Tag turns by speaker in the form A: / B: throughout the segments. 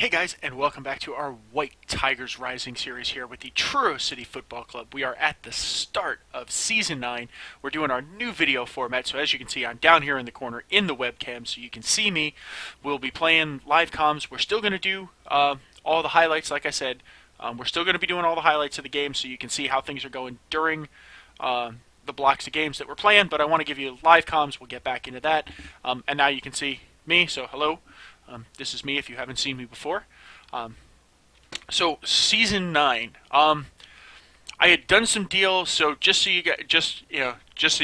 A: Hey guys, and welcome back to our White Tigers Rising series here with the Truro City Football Club. We are at the start of Season 9. We're doing our new video format, so as you can see, I'm down here in the corner in the webcam, so you can see me. We'll be playing live comms. We're still going to do all the highlights, like I said. We're still going to be doing all the highlights of the game, so you can see how things are going during the blocks of games that we're playing, but I want to give you live comms. We'll get back into that. And now you can see me, so hello. This is me if you haven't seen me before. So Season 9. I had done some deals, so just so you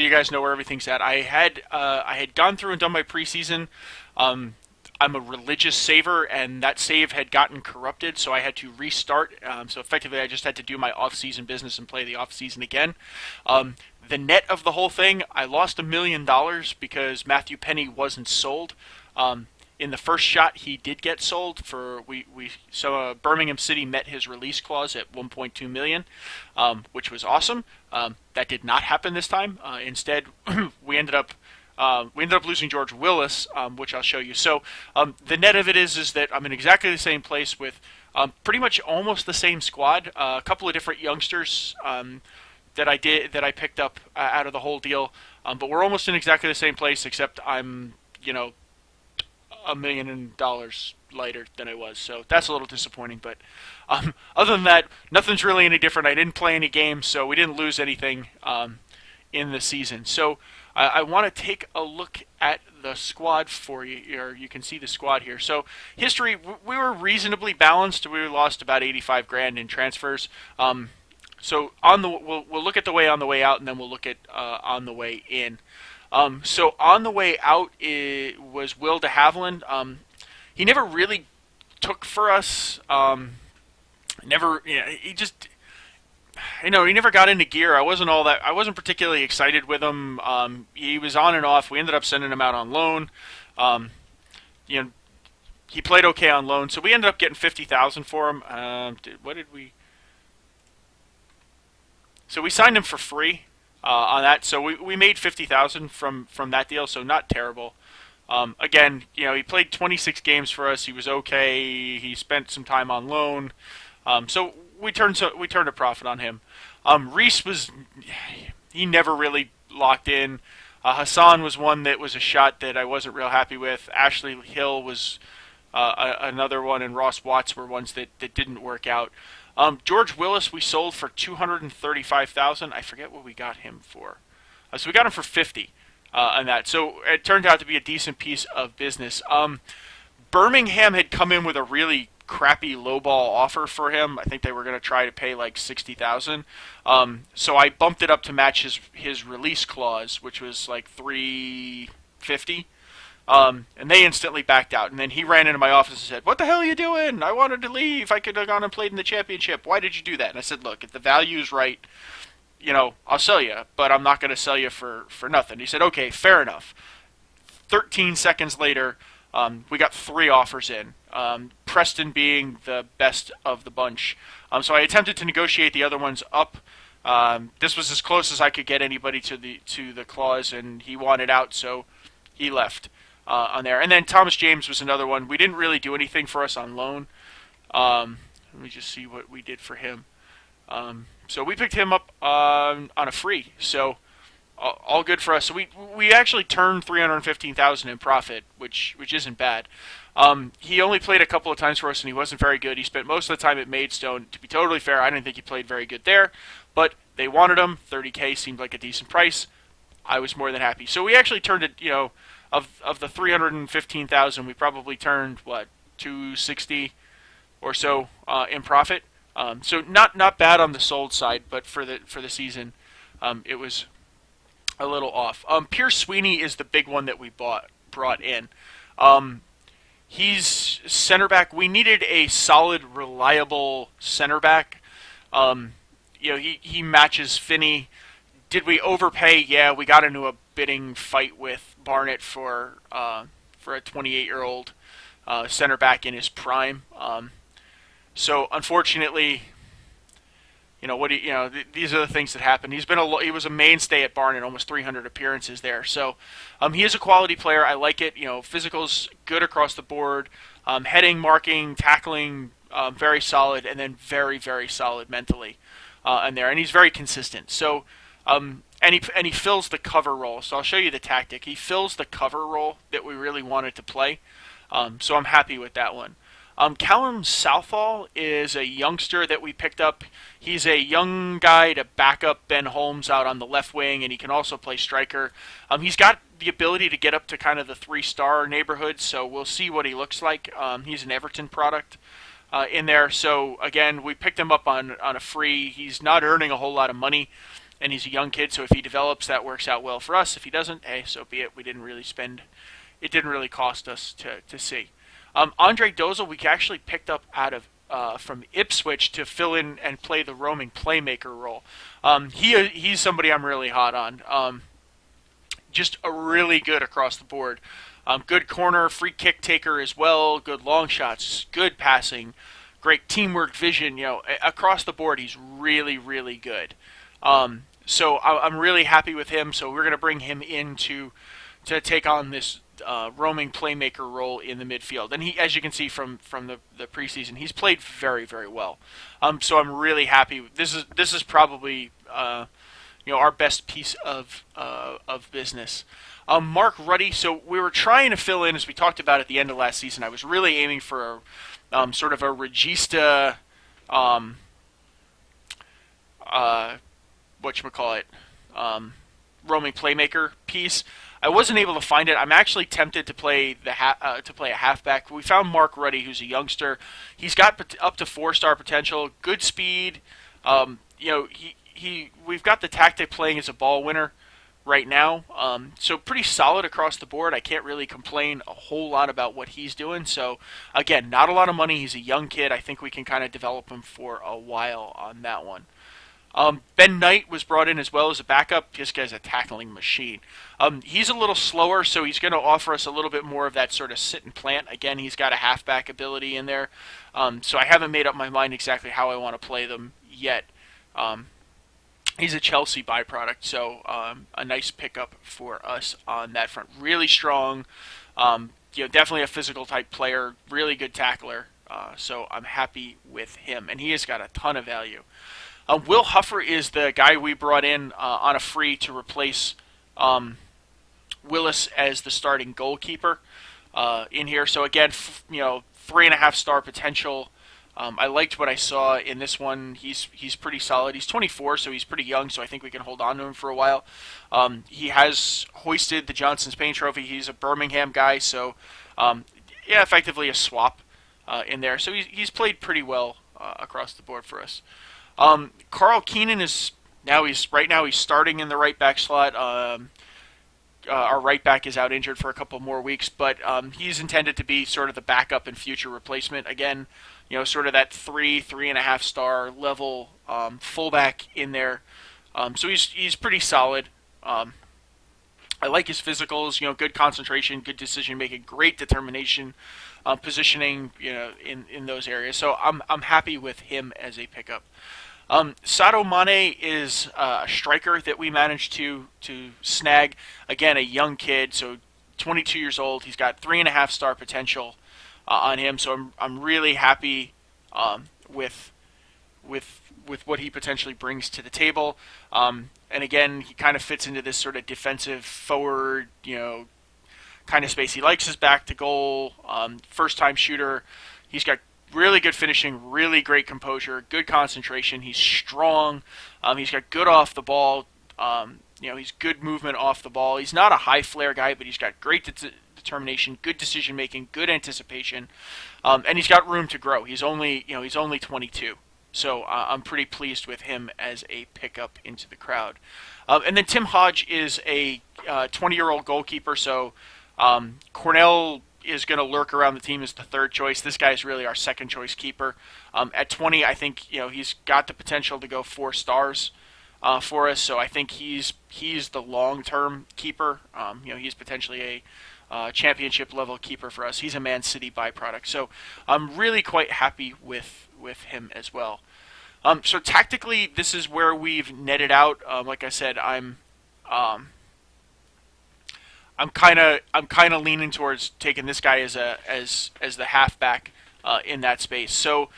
A: guys know where everything's at. I had gone through and done my preseason. I'm a religious saver, and that save had gotten corrupted, so I had to restart. So effectively, I just had to do my off-season business and play the off-season again. The net of the whole thing, I lost $1 million because Matthew Penny wasn't sold. In the first shot, he did get sold for Birmingham City met his release clause at $1.2 million, which was awesome. That did not happen this time. Instead, we ended up losing George Willis, which I'll show you. So the net of it is that I'm in exactly the same place with pretty much almost the same squad. A couple of different youngsters that I picked up out of the whole deal, but we're almost in exactly the same place, except I'm $1 million lighter than I was, so that's a little disappointing. But other than that, nothing's really any different. I didn't play any games, so we didn't lose anything in the season. So I want to take a look at the squad for you, or you can see the squad here. So history, we were reasonably balanced. We lost about 85 grand in transfers. So we'll look at the way on the way out, and then we'll look at on the way in. So on the way out was Will de Havilland. He never really took for us. He never got into gear. I wasn't particularly excited with him. He was on and off. We ended up sending him out on loan. He played okay on loan, so we ended up getting $50,000 for him. So we signed him for free. On that, so we made $50,000 from that deal, so not terrible. Again, he played 26 games for us. He was okay. He spent some time on loan, so we turned a profit on him. Reese he never really locked in. Hassan was one that was a shot that I wasn't real happy with. Ashley Hill was another one, and Ross Watts were ones that didn't work out. George Willis we sold for $235,000. I forget what we got him for. So we got him for $50,000 on that. So it turned out to be a decent piece of business. Birmingham had come in with a really crappy lowball offer for him. I think they were going to try to pay like $60,000. So I bumped it up to match his release clause, which was like $350,000. And they instantly backed out. And then he ran into my office and said, "What the hell are you doing? I wanted to leave. I could have gone and played in the championship. Why did you do that?" And I said, "Look, if the value's right, I'll sell you, but I'm not going to sell you for nothing." He said, "Okay, fair enough." 13 seconds later, we got 3 offers in, Preston being the best of the bunch. So I attempted to negotiate the other ones up. This was as close as I could get anybody to the clause, and he wanted out, so he left. On there. And then Thomas James was another one. We didn't really do anything for us on loan. Let me just see what we did for him. So we picked him up on a free. So all good for us. So we actually turned $315,000 in profit, which isn't bad. He only played a couple of times for us, and he wasn't very good. He spent most of the time at Maidstone. To be totally fair, I didn't think he played very good there, but they wanted him. $30K seemed like a decent price. I was more than happy. So we actually turned it, Of the $315,000, we probably turned $260 or so in profit. So not bad on the sold side, but for the season, it was a little off. Pierce Sweeney is the big one that we brought in. He's center back. We needed a solid, reliable center back. He matches Finney. Did we overpay? Yeah, we got into a bidding fight with Barnett for a 28-year-old center back in his prime. So unfortunately, these are the things that happen. He was a mainstay at Barnet, almost 300 appearances there. So, he is a quality player. I like it. Physical's good across the board. Heading, marking, tackling, very solid, and then very, very solid mentally, and he's very consistent. So, and he fills the cover role. So I'll show you the tactic. He fills the cover role that we really wanted to play. So I'm happy with that one. Callum Southall is a youngster that we picked up. He's a young guy to back up Ben Holmes out on the left wing, and he can also play striker. He's got the ability to get up to kind of the 3-star neighborhood, so we'll see what he looks like. He's an Everton product in there. So, again, we picked him up on a free. He's not earning a whole lot of money, and he's a young kid, so if he develops, that works out well for us. If he doesn't, hey, so be it. We didn't really spend. It didn't really cost us to see. Andre Dozel, we actually picked up out of from Ipswich to fill in and play the roaming playmaker role. He's somebody I'm really hot on. Just a really good across the board. Good corner, free kick taker as well. Good long shots, good passing, great teamwork, vision. Across the board, he's really, really good. So I'm really happy with him. So we're going to bring him in to take on this roaming playmaker role in the midfield. And he, as you can see from the preseason, he's played very, very well. So I'm really happy. This is probably our best piece of business. Mark Ruddy. So we were trying to fill in, as we talked about at the end of last season. I was really aiming for sort of a regista. Whatchamacallit, roaming playmaker piece. I wasn't able to find it. I'm actually tempted to play a halfback. We found Mark Ruddy, who's a youngster. He's got up to 4-star potential, good speed. We've got the tactic playing as a ball winner right now. So pretty solid across the board. I can't really complain a whole lot about what he's doing. So again, not a lot of money. He's a young kid. I think we can kind of develop him for a while on that one. Ben Knight was brought in as well as a backup. This guy's a tackling machine. He's a little slower, so he's going to offer us a little bit more of that sort of sit and plant. Again, he's got a halfback ability in there. So I haven't made up my mind exactly how I want to play them yet. He's a Chelsea byproduct, so a nice pickup for us on that front. Really strong, definitely a physical type player, really good tackler. So I'm happy with him, and he has got a ton of value. Will Huffer is the guy we brought in on a free to replace Willis as the starting goalkeeper in here. So again, 3.5-star potential. I liked what I saw in this one. He's pretty solid. He's 24, so he's pretty young. So I think we can hold on to him for a while. He has hoisted the Johnson's Paint Trophy. He's a Birmingham guy, so effectively a swap in there. So he's played pretty well across the board for us. Carl Keenan is right now he's starting in the right back slot. Our right back is out injured for a couple more weeks, but he's intended to be sort of the backup and future replacement. Again, sort of that 3.5-star level fullback in there. So he's pretty solid. I like his physicals, good concentration, good decision making, great determination, positioning, in those areas. So I'm happy with him as a pickup. Sato Mane is a striker that we managed to snag. Again, a young kid, so 22 years old. He's got 3.5-star potential on him. So I'm really happy with what he potentially brings to the table. And again, he kind of fits into this sort of defensive forward, kind of space. He likes his back to goal. First-time shooter. He's got really good finishing, really great composure, good concentration. He's strong. He's got good off the ball. He's good movement off the ball. He's not a high flare guy, but he's got great determination, good decision making, good anticipation, and he's got room to grow. He's only 22, so I'm pretty pleased with him as a pickup into the crowd. And then Tim Hodge is a 20-year-old goalkeeper. So Cornell is going to lurk around the team as the third choice. This guy is really our second choice keeper. At 20, I think he's got the potential to go 4 stars for us. So I think he's the long-term keeper. He's potentially a championship level keeper for us. He's a Man City byproduct. So I'm really quite happy with him as well. So tactically, this is where we've netted out. Like I said, um, I'm kind of leaning towards taking this guy as the halfback in that space. So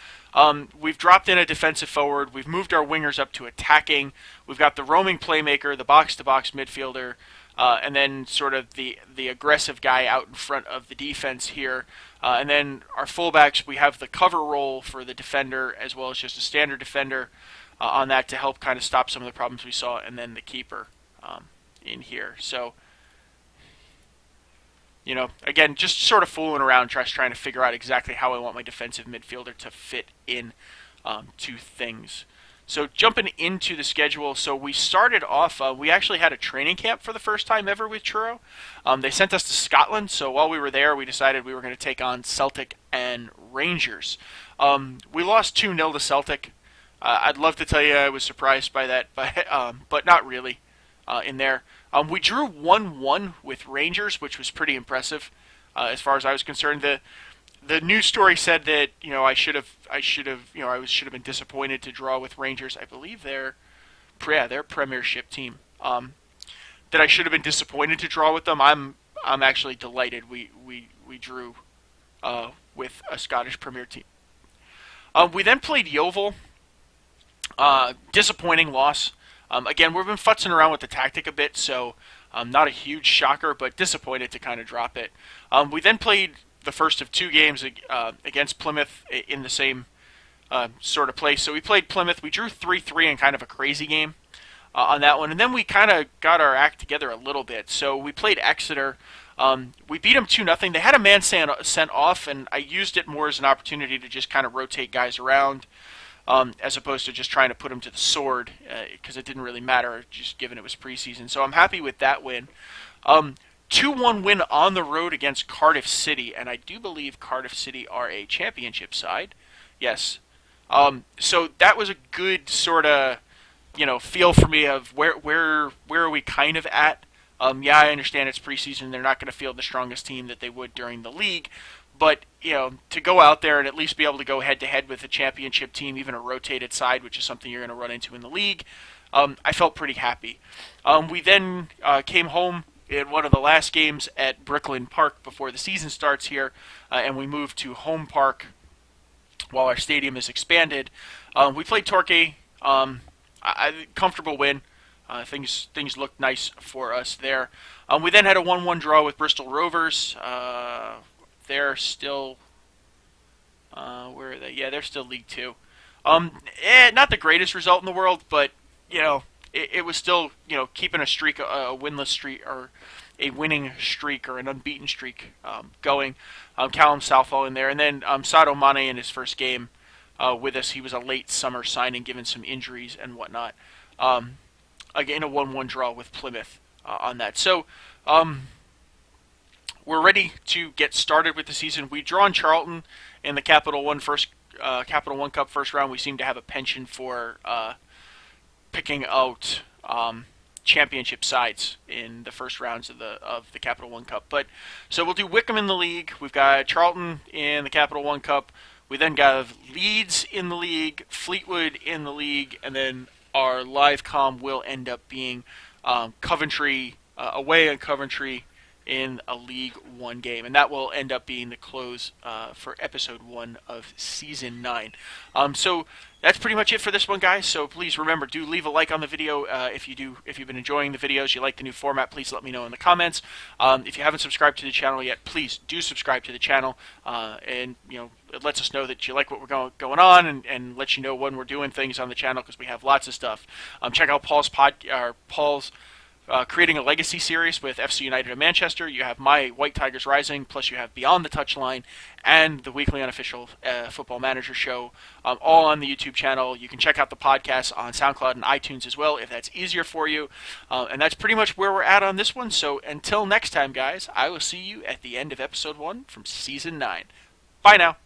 A: we've dropped in a defensive forward. We've moved our wingers up to attacking. We've got the roaming playmaker, the box-to-box midfielder, and then sort of the aggressive guy out in front of the defense here. And then our fullbacks, we have the cover role for the defender as well as just a standard defender on that to help kind of stop some of the problems we saw, and then the keeper in here. So, again, just sort of fooling around, trying to figure out exactly how I want my defensive midfielder to fit in to things. So jumping into the schedule, so we started off, we actually had a training camp for the first time ever with Truro. They sent us to Scotland, so while we were there, we decided we were going to take on Celtic and Rangers. We lost 2-0 to Celtic. I'd love to tell you I was surprised by that, but not really in there. We drew 1-1 with Rangers, which was pretty impressive as far as I was concerned. The news story said that I should have been disappointed to draw with Rangers. I believe they're Premiership team. That I should have been disappointed to draw with them. I'm actually delighted we drew with a Scottish Premier team. We then played Yeovil. Disappointing loss. Again, we've been futzing around with the tactic a bit, so not a huge shocker, but disappointed to kind of drop it. We then played the first of 2 games against Plymouth in the same sort of place. So we played Plymouth. We drew 3-3 in kind of a crazy game on that one. And then we kind of got our act together a little bit. So we played Exeter. We beat them 2-0. They had a man sent off, and I used it more as an opportunity to just kind of rotate guys around as opposed to just trying to put them to the sword because it didn't really matter, just given it was preseason. So I'm happy with that win. 2-1 win on the road against Cardiff City, and I do believe Cardiff City are a championship side. Yes. So that was a good sort of, feel for me of where are we kind of at. Yeah, I understand it's preseason. They're not going to field the strongest team that they would during the league. But, to go out there and at least be able to go head-to-head with a championship team, even a rotated side, which is something you're going to run into in the league, I felt pretty happy. We then came home in one of the last games at Brooklyn Park before the season starts here, and we moved to Home Park while our stadium is expanded. We played Torquay. Comfortable win. Things looked nice for us there. We then had a 1-1 draw with Bristol Rovers. They're still... where are they? Yeah, they're still League 2. Not the greatest result in the world, but, it was still, keeping a streak, a winless streak, or a winning streak, or an unbeaten streak going. Callum Southall in there. And then Sadio Mane in his first game with us. He was a late summer signing, given some injuries and whatnot. Again, a 1-1 draw with Plymouth on that. So, we're ready to get started with the season. We draw on Charlton in the Capital One Cup first round. We seem to have a penchant for picking out championship sides in the first rounds of the Capital One Cup. But so we'll do Wickham in the league. We've got Charlton in the Capital One Cup. We then got Leeds in the league, Fleetwood in the league, and then our live comm will end up being Coventry away in Coventry in a League One game, and that will end up being the close for episode 1 of season 9. So that's pretty much it for this one, guys. So please remember, do leave a like on the video if you've been enjoying the videos, you like the new format. Please let me know in the comments. If you haven't subscribed to the channel yet, please do subscribe to the channel, and it lets us know that you like what we're going on, and lets you know when we're doing things on the channel, because we have lots of stuff. Check out Paul's Creating a Legacy series with FC United of Manchester. You have my White Tigers Rising, plus you have Beyond the Touchline and the weekly unofficial Football Manager show, all on the YouTube channel. You can check out the podcast on SoundCloud and iTunes as well, if that's easier for you. And that's pretty much where we're at on this one. So until next time, guys, I will see you at the end of episode 1 from season 9. Bye now.